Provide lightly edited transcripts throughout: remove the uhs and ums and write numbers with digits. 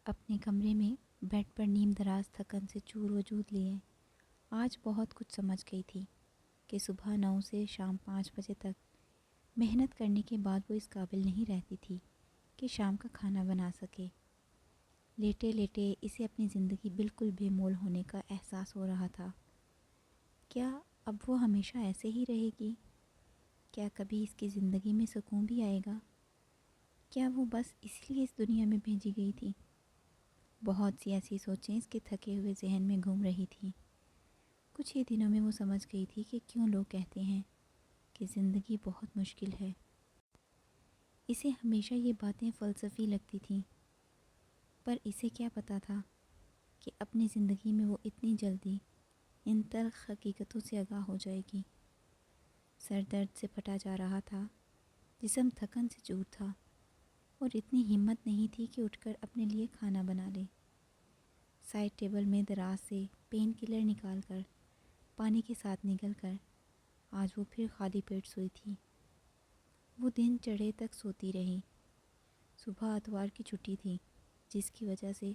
اپنے کمرے میں بیڈ پر نیم دراز تھکن سے چور وجود لیے آج بہت کچھ سمجھ گئی تھی کہ صبح 9 سے شام 5 بجے تک محنت کرنے کے بعد وہ اس قابل نہیں رہتی تھی کہ شام کا کھانا بنا سکے۔ لیٹے لیٹے اسے اپنی زندگی بالکل بے مول ہونے کا احساس ہو رہا تھا۔ کیا اب وہ ہمیشہ ایسے ہی رہے گی؟ کیا کبھی اس کی زندگی میں سکون بھی آئے گا؟ کیا وہ بس اسی لیے اس دنیا میں بھیجی گئی تھی؟ بہت سی ایسی سوچیں اس کے تھکے ہوئے ذہن میں گھوم رہی تھیں۔ کچھ ہی دنوں میں وہ سمجھ گئی تھی کہ کیوں لوگ کہتے ہیں کہ زندگی بہت مشکل ہے۔ اسے ہمیشہ یہ باتیں فلسفی لگتی تھیں، پر اسے کیا پتا تھا کہ اپنی زندگی میں وہ اتنی جلدی ان تلخ حقیقتوں سے آگاہ ہو جائے گی۔ سر درد سے پھٹا جا رہا تھا، جسم تھکن سے چور تھا، اور اتنی ہمت نہیں تھی کہ اٹھ کر اپنے لیے کھانا بنا لے۔ سائڈ ٹیبل میں دراز سے پین کلر نکال کر پانی کے ساتھ نگل کر آج وہ پھر خالی پیٹ سوئی تھی۔ وہ دن چڑھے تک سوتی رہی۔ صبح اتوار کی چھٹی تھی، جس کی وجہ سے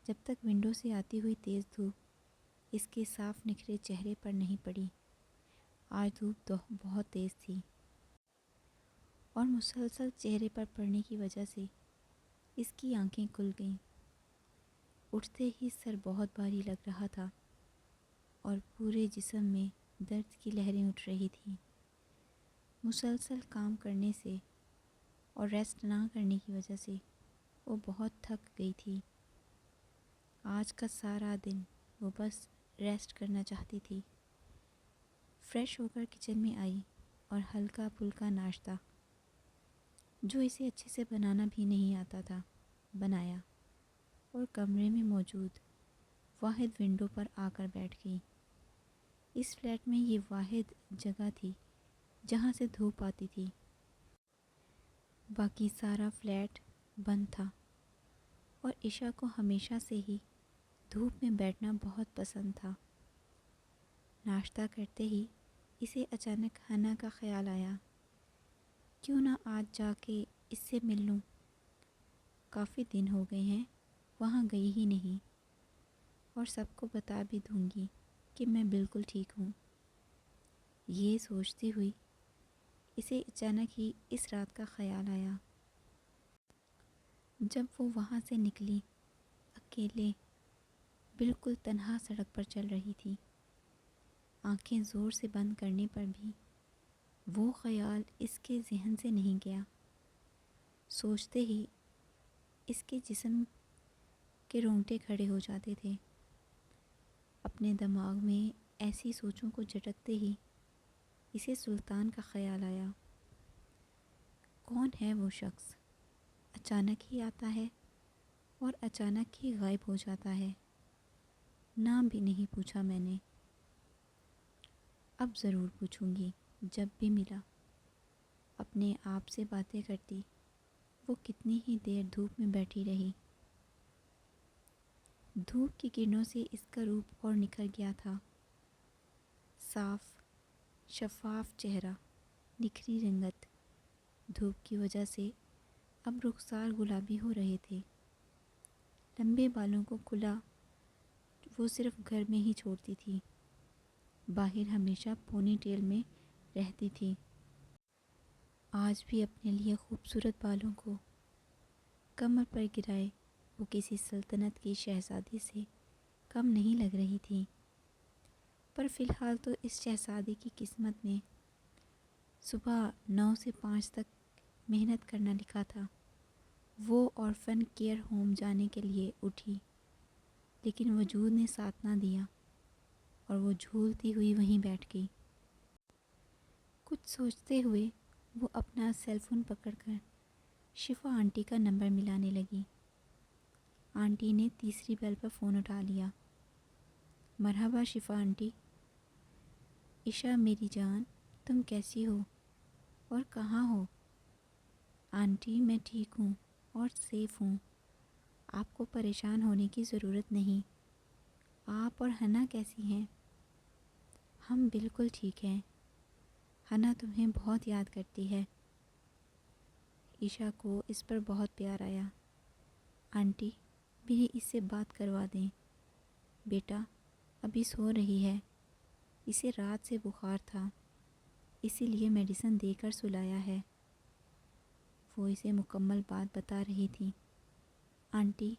جب تک ونڈو سے آتی ہوئی تیز دھوپ اس کے صاف نکھرے چہرے پر نہیں پڑی۔ آج دھوپ بہت تیز تھی اور مسلسل چہرے پر پڑنے کی وجہ سے اس کی آنکھیں کھل گئیں۔ اٹھتے ہی سر بہت بھاری لگ رہا تھا اور پورے جسم میں درد کی لہریں اٹھ رہی تھیں۔ مسلسل کام کرنے سے اور ریسٹ نہ کرنے کی وجہ سے وہ بہت تھک گئی تھی۔ آج کا سارا دن وہ بس ریسٹ کرنا چاہتی تھی۔ فریش ہو کر کچن میں آئی اور ہلکا پھلکا ناشتہ، جو اسے اچھے سے بنانا بھی نہیں آتا تھا، بنایا اور کمرے میں موجود واحد ونڈو پر آ کر بیٹھ گئی۔ اس فلیٹ میں یہ واحد جگہ تھی جہاں سے دھوپ آتی تھی۔ باقی سارا فلیٹ بند تھا اور عشا کو ہمیشہ سے ہی دھوپ میں بیٹھنا بہت پسند تھا۔ ناشتہ کرتے ہی اسے اچانک حنا کا خیال آیا، کیوں نہ آج جا کے اس سے مل لوں۔ کافی دن ہو گئے ہیں وہاں گئی ہی نہیں، اور سب کو بتا بھی دوں گی کہ میں بالکل ٹھیک ہوں۔ یہ سوچتی ہوئی اسے اچانک ہی اس رات کا خیال آیا جب وہ وہاں سے نکلی، اکیلے بالکل تنہا سڑک پر چل رہی تھی۔ آنکھیں زور سے بند کرنے پر بھی وہ خیال اس کے ذہن سے نہیں گیا۔ سوچتے ہی اس کے جسم کے رونگٹے کھڑے ہو جاتے تھے۔ اپنے دماغ میں ایسی سوچوں کو جھٹکتے ہی اسے سلطان کا خیال آیا۔ کون ہے وہ شخص؟ اچانک ہی آتا ہے اور اچانک ہی غائب ہو جاتا ہے۔ نام بھی نہیں پوچھا میں نے۔ اب ضرور پوچھوں گی جب بھی ملا۔ اپنے آپ سے باتیں کرتی وہ کتنی ہی دیر دھوپ میں بیٹھی رہی۔ دھوپ کی کرنوں سے اس کا روپ اور نکھر گیا تھا۔ صاف شفاف چہرہ، نکھری رنگت، دھوپ کی وجہ سے اب رخسار گلابی ہو رہے تھے۔ لمبے بالوں کو کھلا وہ صرف گھر میں ہی چھوڑتی تھی، باہر ہمیشہ پونی ٹیل میں رہتی تھی۔ آج بھی اپنے لیے خوبصورت بالوں کو کمر پر گرائے وہ کسی سلطنت کی شہزادی سے کم نہیں لگ رہی تھی۔ پر فی الحال تو اس شہزادی کی قسمت میں صبح 9 سے 5 تک محنت کرنا لکھا تھا۔ وہ آرفن کیئر ہوم جانے کے لیے اٹھی، لیکن وجود نے ساتھ نہ دیا اور وہ جھولتی ہوئی وہیں بیٹھ گئی۔ کچھ سوچتے ہوئے وہ اپنا سیل فون پکڑ کر شفا آنٹی کا نمبر ملانے لگی۔ آنٹی نے تیسری بیل پر فون اٹھا لیا۔ مرحبا شفا آنٹی۔ عشا میری جان، تم کیسی ہو اور کہاں ہو؟ آنٹی میں ٹھیک ہوں اور سیف ہوں، آپ کو پریشان ہونے کی ضرورت نہیں۔ آپ اور حنا کیسی ہیں؟ ہم بالکل ٹھیک ہیں، حنا تمہیں بہت یاد کرتی ہے۔ عشا کو اس پر بہت پیار آیا۔ آنٹی میری اس سے بات کروا دیں۔ بیٹا ابھی سو رہی ہے، اسے رات سے بخار تھا، اسی لیے میڈیسن دے کر سلایا ہے۔ وہ اسے مکمل بات بتا رہی تھی۔ آنٹی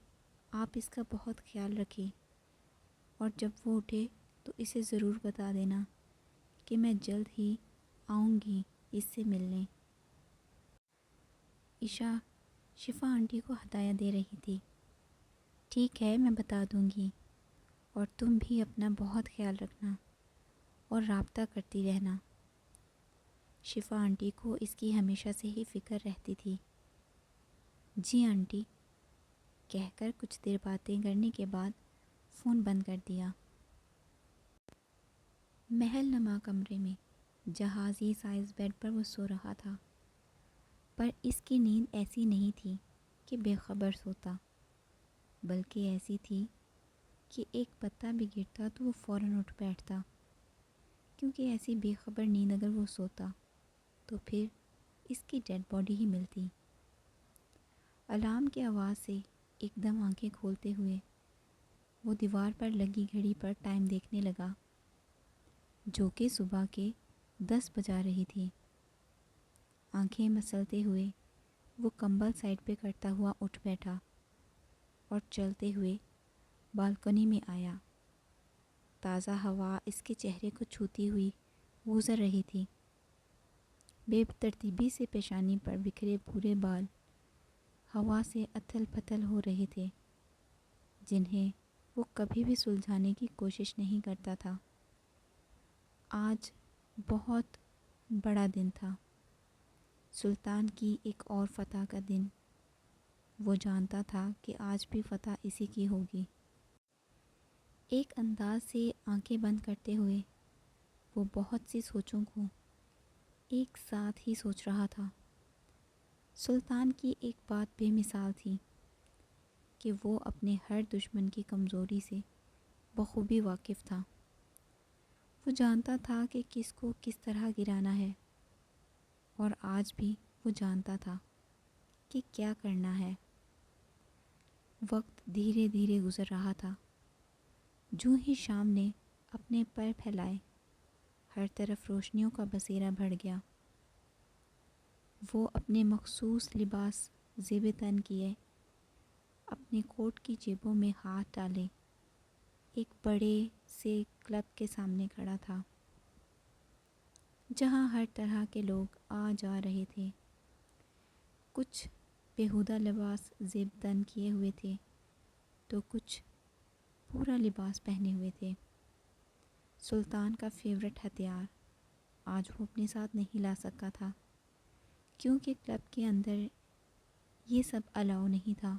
آپ اس کا بہت خیال رکھیں، اور جب وہ اٹھے تو اسے ضرور بتا دینا کہ میں جلد ہی آؤں گی اس سے ملنے۔ عشا شفا آنٹی کو ہدایت دے رہی تھی۔ ٹھیک ہے میں بتا دوں گی، اور تم بھی اپنا بہت خیال رکھنا اور رابطہ کرتی رہنا۔ شفا آنٹی کو اس کی ہمیشہ سے ہی فکر رہتی تھی۔ جی آنٹی کہہ کر کچھ دیر باتیں کرنے کے بعد فون بند کر دیا۔ محل نما کمرے میں جہازی سائز بیڈ پر وہ سو رہا تھا، پر اس کی نیند ایسی نہیں تھی کہ بے خبر سوتا، بلکہ ایسی تھی کہ ایک پتا بھی گرتا تو وہ فوراً اٹھ بیٹھتا، کیونکہ ایسی بے خبر نیند اگر وہ سوتا تو پھر اس کی ڈیڈ باڈی ہی ملتی۔ الارم کی آواز سے ایک دم آنکھیں کھولتے ہوئے وہ دیوار پر لگی گھڑی پر ٹائم دیکھنے لگا، جو کہ صبح کے 10 بجا رہی تھی۔ آنکھیں مسلتے ہوئے وہ کمبل سائڈ پہ کرتا ہوا اٹھ بیٹھا اور چلتے ہوئے بالکنی میں آیا۔ تازہ ہوا اس کے چہرے کو چھوتی ہوئی گزر رہی تھی۔ بے ترتیبی سے پیشانی پر بکھرے پورے بال ہوا سے اتھل پتھل ہو رہے تھے، جنہیں وہ کبھی بھی سلجھانے کی کوشش نہیں کرتا تھا۔ آج بہت بڑا دن تھا، سلطان کی ایک اور فتح کا دن۔ وہ جانتا تھا کہ آج بھی فتح اسی کی ہوگی۔ ایک انداز سے آنکھیں بند کرتے ہوئے وہ بہت سی سوچوں کو ایک ساتھ ہی سوچ رہا تھا۔ سلطان کی ایک بات بے مثال تھی کہ وہ اپنے ہر دشمن کی کمزوری سے بخوبی واقف تھا۔ وہ جانتا تھا کہ کس کو کس طرح گرانا ہے، اور آج بھی وہ جانتا تھا کہ کیا کرنا ہے۔ وقت دھیرے دھیرے گزر رہا تھا۔ جو ہی شام نے اپنے پر پھیلائے، ہر طرف روشنیوں کا بسیرا بڑھ گیا۔ وہ اپنے مخصوص لباس زیب تن کیے، اپنے کوٹ کی جیبوں میں ہاتھ ڈالے، ایک بڑے سے کلب کے سامنے کھڑا تھا، جہاں ہر طرح کے لوگ آ جا رہے تھے۔ کچھ بیہودہ لباس زیب تن کیے ہوئے تھے تو کچھ پورا لباس پہنے ہوئے تھے۔ سلطان کا فیورٹ ہتھیار آج وہ اپنے ساتھ نہیں لا سکا تھا، کیونکہ کلب کے اندر یہ سب الاؤ نہیں تھا۔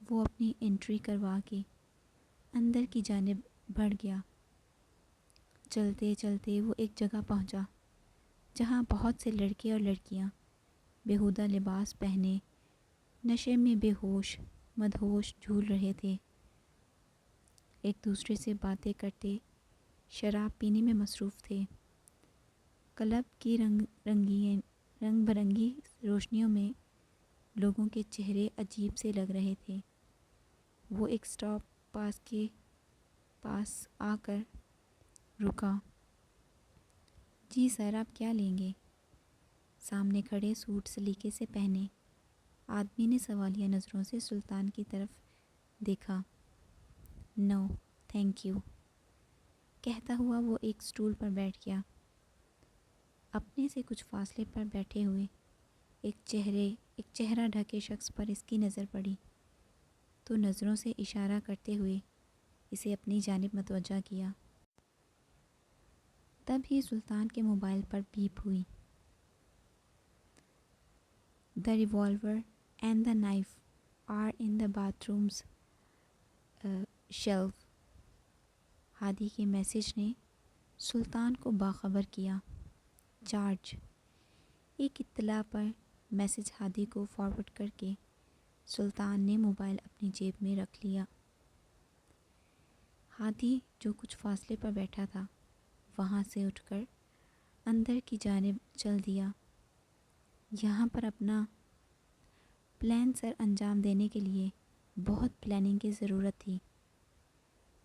وہ اپنی انٹری کروا کے اندر کی جانب بڑھ گیا۔ چلتے چلتے وہ ایک جگہ پہنچا جہاں بہت سے لڑکے اور لڑکیاں بیہودہ لباس پہنے نشے میں بے ہوش مدہوش جھول رہے تھے، ایک دوسرے سے باتیں کرتے شراب پینے میں مصروف تھے۔ کلب کی رنگ برنگی روشنیوں میں لوگوں کے چہرے عجیب سے لگ رہے تھے۔ وہ ایک سٹاپ پاس کے پاس آ کر رکا۔ جی سر آپ کیا لیں گے؟ سامنے کھڑے سوٹ سلیقے سے پہنے آدمی نے سوالیہ نظروں سے سلطان کی طرف دیکھا۔ نو تھینک یو کہتا ہوا وہ ایک سٹول پر بیٹھ گیا۔ اپنے سے کچھ فاصلے پر بیٹھے ہوئے ایک چہرہ ڈھکے شخص پر اس کی نظر پڑی تو نظروں سے اشارہ کرتے ہوئے اسے اپنی جانب متوجہ کیا۔ تب ہی سلطان کے موبائل پر بیپ ہوئی۔ The revolver and the knife are in the bathroom's shelf۔ ہادی کے میسج نے سلطان کو باخبر کیا۔ چارج۔ ایک اطلاع پر میسج ہادی کو فارورڈ کر کے سلطان نے موبائل اپنی جیب میں رکھ لیا۔ ہادی جو کچھ فاصلے پر بیٹھا تھا وہاں سے اٹھ کر اندر کی جانب چل دیا۔ یہاں پر اپنا پلان سر انجام دینے کے لیے بہت پلاننگ کی ضرورت تھی،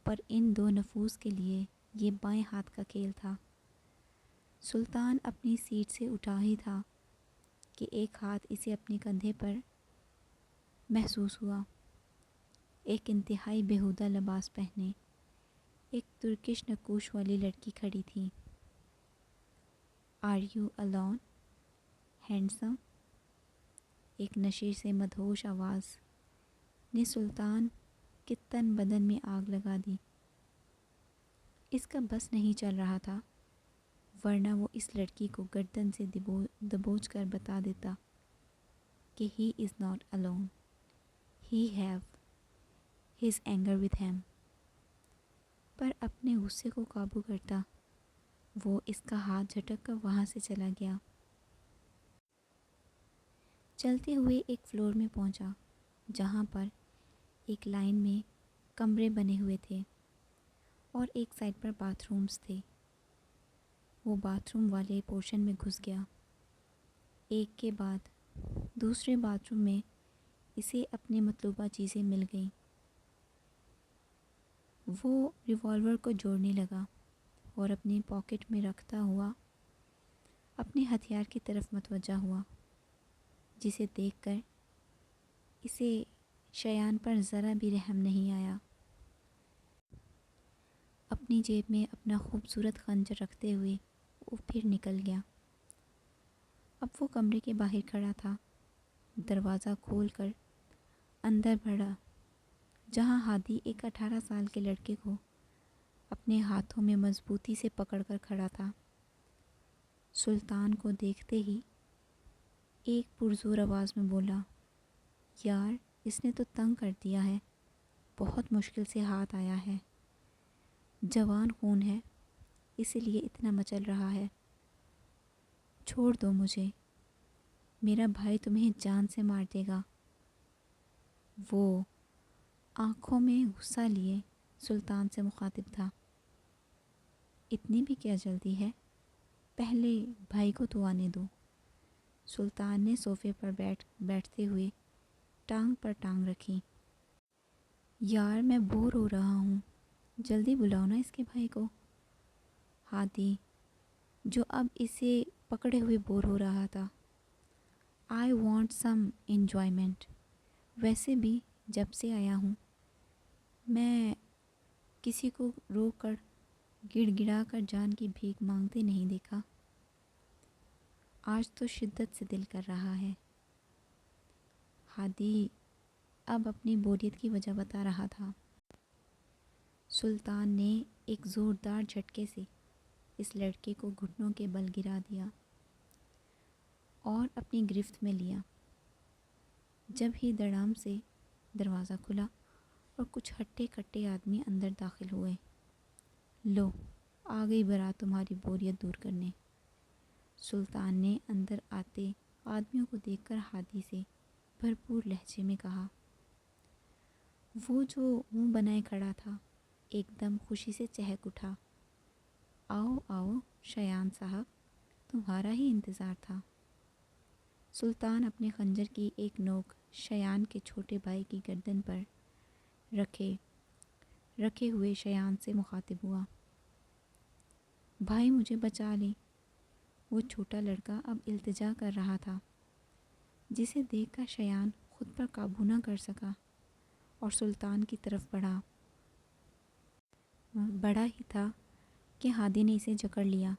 پر ان دو نفوس کے لیے یہ بائیں ہاتھ کا کھیل تھا۔ سلطان اپنی سیٹ سے اٹھا ہی تھا کہ ایک ہاتھ اسے اپنے کندھے پر محسوس ہوا۔ ایک انتہائی بیہودہ لباس پہنے ایک ترکش نقوش والی لڑکی کھڑی تھی۔ Are you alone handsome? ایک نشے سے مدہوش آواز نے سلطان کے تن بدن میں آگ لگا دی۔ اس کا بس نہیں چل رہا تھا، ورنہ وہ اس لڑکی کو گردن سے دبوچ کر بتا دیتا کہ he is not alone, he have his anger with him. پر اپنے غصے کو قابو کرتا وہ اس کا ہاتھ جھٹک کر وہاں سے چلا گیا۔ چلتے ہوئے ایک فلور میں پہنچا جہاں پر ایک لائن میں کمرے بنے ہوئے تھے اور ایک سائڈ پر باتھ رومز تھے۔ وہ باتھ روم والے پورشن میں گھس گیا۔ ایک کے بعد دوسرے باتھ روم میں اسے اپنی مطلوبہ چیزیں مل گئیں۔ وہ ریوالور کو جوڑنے لگا اور اپنی پاکٹ میں رکھتا ہوا اپنے ہتھیار کی طرف متوجہ ہوا، جسے دیکھ کر اسے شیان پر ذرا بھی رحم نہیں آیا۔ اپنی جیب میں اپنا خوبصورت خنجر رکھتے ہوئے وہ پھر نکل گیا۔ اب وہ کمرے کے باہر کھڑا تھا، دروازہ کھول کر اندر بڑھا جہاں ہادی ایک 18 سال کے لڑکے کو اپنے ہاتھوں میں مضبوطی سے پکڑ کر کھڑا تھا۔ سلطان کو دیکھتے ہی ایک پرزور آواز میں بولا، یار اس نے تو تنگ کر دیا ہے، بہت مشکل سے ہاتھ آیا ہے، جوان خون ہے اسی لیے اتنا مچل رہا ہے، چھوڑ دو مجھے، میرا بھائی تمہیں جان سے مار دے گا۔ وہ آنکھوں میں غصہ لیے سلطان سے مخاطب تھا، اتنی بھی کیا جلدی ہے، پہلے بھائی کو تو آنے دو۔ سلطان نے صوفے پر بیٹھتے ہوئے ٹانگ پر ٹانگ رکھی۔ یار میں بور ہو رہا ہوں، جلدی بلاؤ نا اس کے بھائی کو۔ ہادی جو اب اسے پکڑے ہوئے بور ہو رہا تھا، آئی وانٹ سم انجوائمنٹ، ویسے بھی جب سے آیا ہوں میں کسی کو رو کر گڑ گڑا کر جان کی بھیک مانگتے نہیں دیکھا، آج تو شدت سے دل کر رہا ہے۔ ہادی اب اپنی بوریت کی وجہ بتا رہا تھا۔ سلطان نے ایک زوردار جھٹکے سے اس لڑکے کو گھٹنوں کے بل گرا دیا اور اپنی گرفت میں لیا۔ جب ہی دڑام سے دروازہ کھلا اور کچھ ہٹے کٹے آدمی اندر داخل ہوئے۔ لو آ گئی برات تمہاری بوریت دور کرنے، سلطان نے اندر آتے آدمیوں کو دیکھ کر ہادی سے بھرپور لہجے میں کہا۔ وہ جو منہ بنائے کھڑا تھا ایک دم خوشی سے چہک اٹھا، آؤ آؤ شیان صاحب، تمہارا ہی انتظار تھا۔ سلطان اپنے خنجر کی ایک نوک شیان کے چھوٹے بھائی کی گردن پر رکھے ہوئے شیان سے مخاطب ہوا، بھائی مجھے بچا لے۔ وہ چھوٹا لڑکا اب التجا کر رہا تھا، جسے دیکھ کر شیان خود پر قابو نہ کر سکا اور سلطان کی طرف بڑھا ہی تھا کہ ہادی نے اسے جکڑ لیا۔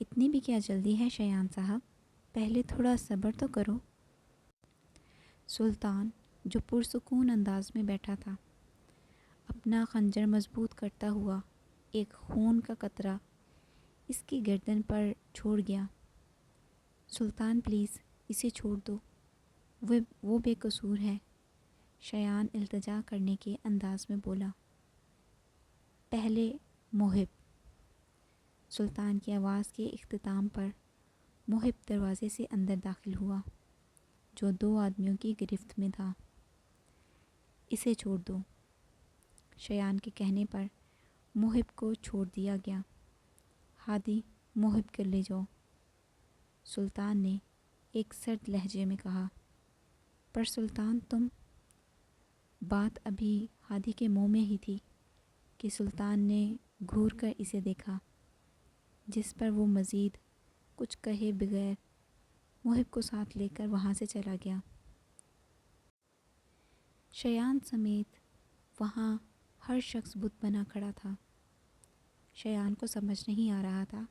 اتنی بھی کیا جلدی ہے شیان صاحب، پہلے تھوڑا صبر تو کرو۔ سلطان جو پرسکون انداز میں بیٹھا تھا، اپنا خنجر مضبوط کرتا ہوا ایک خون کا قطرہ اس کی گردن پر چھوڑ گیا۔ سلطان پلیز اسے چھوڑ دو، وہ بے قصور ہے، شیان التجا کرنے کے انداز میں بولا۔ پہلے محب۔ سلطان کی آواز کے اختتام پر محب دروازے سے اندر داخل ہوا جو دو آدمیوں کی گرفت میں تھا۔ اسے چھوڑ دو۔ شیان کے کہنے پر محب کو چھوڑ دیا گیا۔ ہادی محب کو لے جاؤ، سلطان نے ایک سرد لہجے میں کہا۔ پر سلطان تم بات ابھی ہادی کے منہ میں ہی تھی کہ سلطان نے گھور کر اسے دیکھا، جس پر وہ مزید کچھ کہے بغیر محب کو ساتھ لے کر وہاں سے چلا گیا۔ شایان سمیت وہاں ہر شخص بت بنا کھڑا تھا۔ شایان کو سمجھ نہیں آ رہا تھا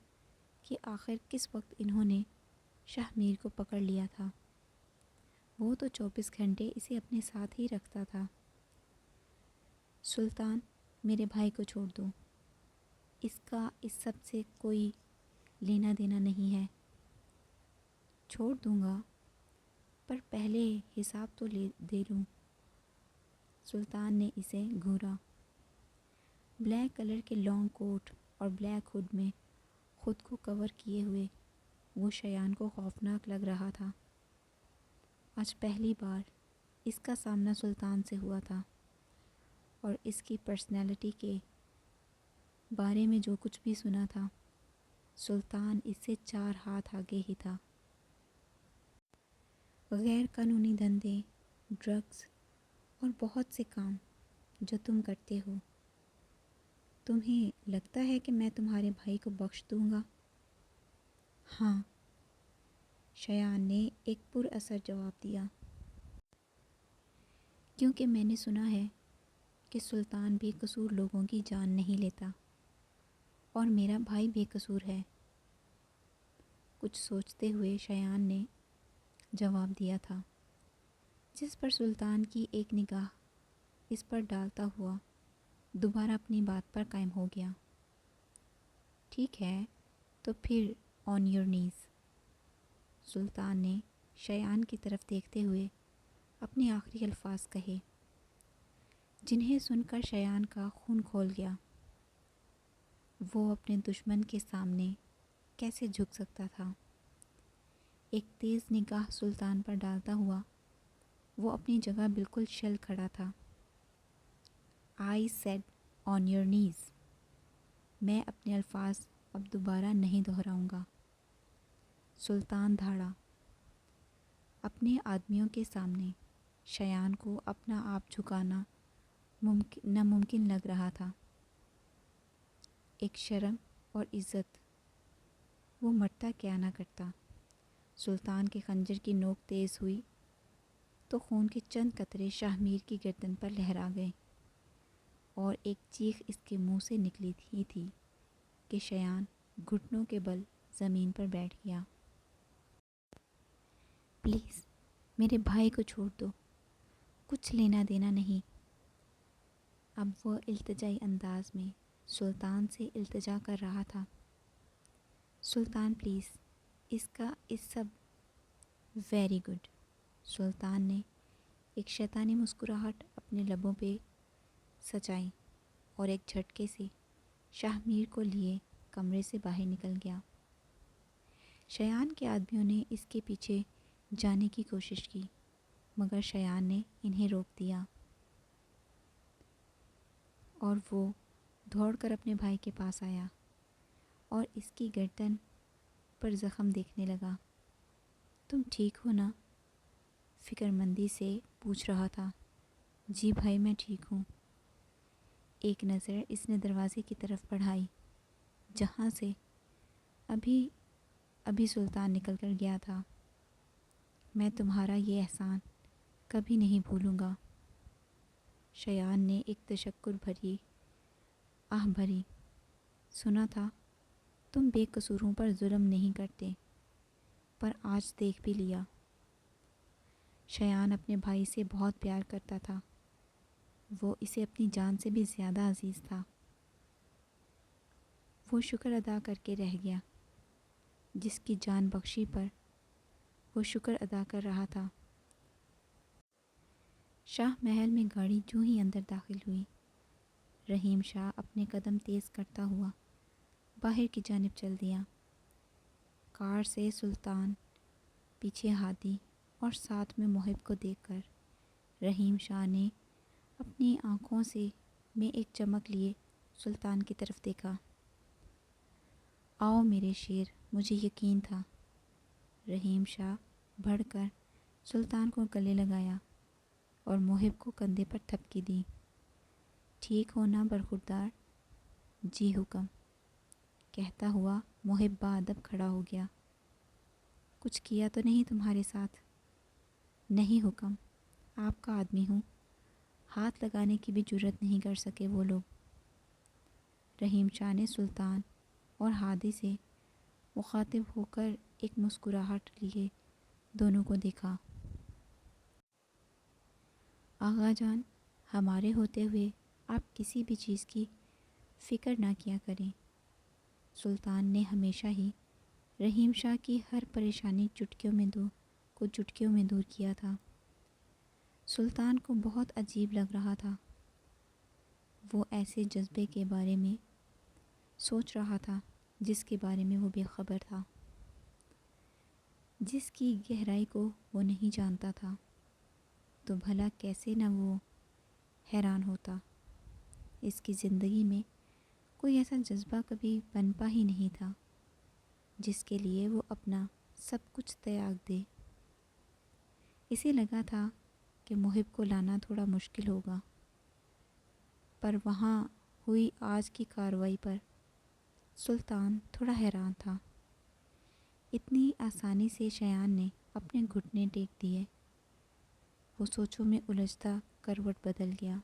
کہ آخر کس وقت انہوں نے شاہ میر کو پکڑ لیا تھا۔ وہ تو 24 گھنٹے اسے اپنے ساتھ ہی رکھتا تھا۔ سلطان، میرے بھائی کو چھوڑ دو، اس کا اس سب سے کوئی لینا دینا نہیں ہے۔ چھوڑ دوں گا، پر پہلے حساب تو دے لوں۔ سلطان نے اسے گھورا۔ بلیک کلر کے لانگ کوٹ اور بلیک ہوڈ میں خود کو کور کیے ہوئے وہ شایان کو خوفناک لگ رہا تھا۔ آج پہلی بار اس کا سامنا سلطان سے ہوا تھا، اور اس کی پرسنالٹی کے بارے میں جو کچھ بھی سنا تھا، سلطان اس سے 4 ہاتھ آگے ہی تھا۔ غیر قانونی دھندے، ڈرگز اور بہت سے کام جو تم کرتے ہو، تمہیں لگتا ہے کہ میں تمہارے بھائی کو بخش دوں گا؟ ہاں، شایان نے ایک پر اثر جواب دیا، کیونکہ میں نے سنا ہے کہ سلطان بے قصور لوگوں کی جان نہیں لیتا، اور میرا بھائی بے قصور ہے۔ کچھ سوچتے ہوئے شایان نے جواب دیا تھا، جس پر سلطان کی ایک نگاہ اس پر ڈالتا ہوا دوبارہ اپنی بات پر قائم ہو گیا۔ ٹھیک ہے، تو پھر آن یور نیز۔ سلطان نے شایان کی طرف دیکھتے ہوئے اپنے آخری الفاظ کہے، جنہیں سن کر شایان کا خون کھول گیا۔ وہ اپنے دشمن کے سامنے کیسے جھک سکتا تھا؟ ایک تیز نگاہ سلطان پر ڈالتا ہوا وہ اپنی جگہ بالکل شل کھڑا تھا۔ آئی سیڈ آن یور نیز۔ میں اپنے الفاظ اب دوبارہ نہیں دہراؤں گا۔ سلطان دھاڑا۔ اپنے آدمیوں کے سامنے شایان کو اپنا آپ جھکانا ناممکن لگ رہا تھا۔ ایک شرم اور عزت، وہ مرتا کیا نہ کرتا۔ سلطان کے خنجر کی نوک تیز ہوئی تو خون کے چند قطرے شاہ میر کی گردن پر لہرا گئے، اور ایک چیخ اس کے منہ سے نکلی تھی کہ شایان گھٹنوں کے بل زمین پر بیٹھ گیا۔ پلیز میرے بھائی کو چھوڑ دو، کچھ لینا دینا نہیں۔ اب وہ التجائی انداز میں سلطان سے التجا کر رہا تھا۔ سلطان پلیز، اس سب ویری گڈ۔ سلطان نے ایک شیطانی مسکراہٹ اپنے لبوں پہ سجائی اور ایک جھٹکے سے شاہ میر کو لیے کمرے سے باہر نکل گیا۔ شایان کے آدمیوں نے اس کے پیچھے جانے کی کوشش کی، مگر شایان نے انہیں روک دیا، اور وہ دوڑ کر اپنے بھائی کے پاس آیا اور اس کی گردن پر زخم دیکھنے لگا۔ تم ٹھیک ہو نا؟ فکر مندی سے پوچھ رہا تھا۔ جی بھائی، میں ٹھیک ہوں۔ ایک نظر اس نے دروازے کی طرف بڑھائی، جہاں سے ابھی سلطان نکل کر گیا تھا۔ میں تمہارا یہ احسان کبھی نہیں بھولوں گا۔ شایان نے ایک تشکر بھری آہ بھری۔ سنا تھا تم بے قصوروں پر ظلم نہیں کرتے، پر آج دیکھ بھی لیا۔ شایان اپنے بھائی سے بہت پیار کرتا تھا، وہ اسے اپنی جان سے بھی زیادہ عزیز تھا۔ وہ شکر ادا کر کے رہ گیا، جس کی جان بخشی پر وہ شکر ادا کر رہا تھا۔ شاہ محل میں گاڑی جو ہی اندر داخل ہوئی، رحیم شاہ اپنے قدم تیز کرتا ہوا باہر کی جانب چل دیا۔ کار سے سلطان، پیچھے ہادی اور ساتھ میں محب کو دیکھ کر رحیم شاہ نے اپنی آنکھوں میں ایک چمک لیے سلطان کی طرف دیکھا۔ آؤ میرے شیر، مجھے یقین تھا۔ رحیم شاہ بڑھ کر سلطان کو گلے لگایا۔ اور محب کو کندھے پر تھپکی دی۔ ٹھیک ہونا برخوردار؟ جی حکم، کہتا ہوا محب بادب کھڑا ہو گیا۔ کچھ کیا تو نہیں تمہارے ساتھ؟ نہیں حکم، آپ کا آدمی ہوں، ہاتھ لگانے کی بھی جرت نہیں کر سکے وہ لوگ۔ رحیم شاہ نے سلطان اور ہادی سے مخاطب ہو کر ایک مسکراہٹ لیے دونوں کو دیکھا۔ آغا جان، ہمارے ہوتے ہوئے آپ کسی بھی چیز کی فکر نہ کیا کریں۔ سلطان نے ہمیشہ ہی رحیم شاہ کی ہر پریشانی چٹکیوں میں دور کیا تھا۔ سلطان کو بہت عجیب لگ رہا تھا۔ وہ ایسے جذبے کے بارے میں سوچ رہا تھا جس کے بارے میں وہ بے خبر تھا، جس کی گہرائی کو وہ نہیں جانتا تھا، تو بھلا کیسے نہ وہ حیران ہوتا۔ اس کی زندگی میں کوئی ایسا جذبہ کبھی پنپا ہی نہیں تھا جس کے لیے وہ اپنا سب کچھ تیاگ دے۔ اسے لگا تھا کہ محب کو لانا تھوڑا مشکل ہوگا، پر وہاں ہوئی آج کی کارروائی پر سلطان تھوڑا حیران تھا۔ اتنی آسانی سے شایان نے اپنے گھٹنے ٹیک دیے۔ وہ سوچوں میں الجھتا کروٹ بدل گیا۔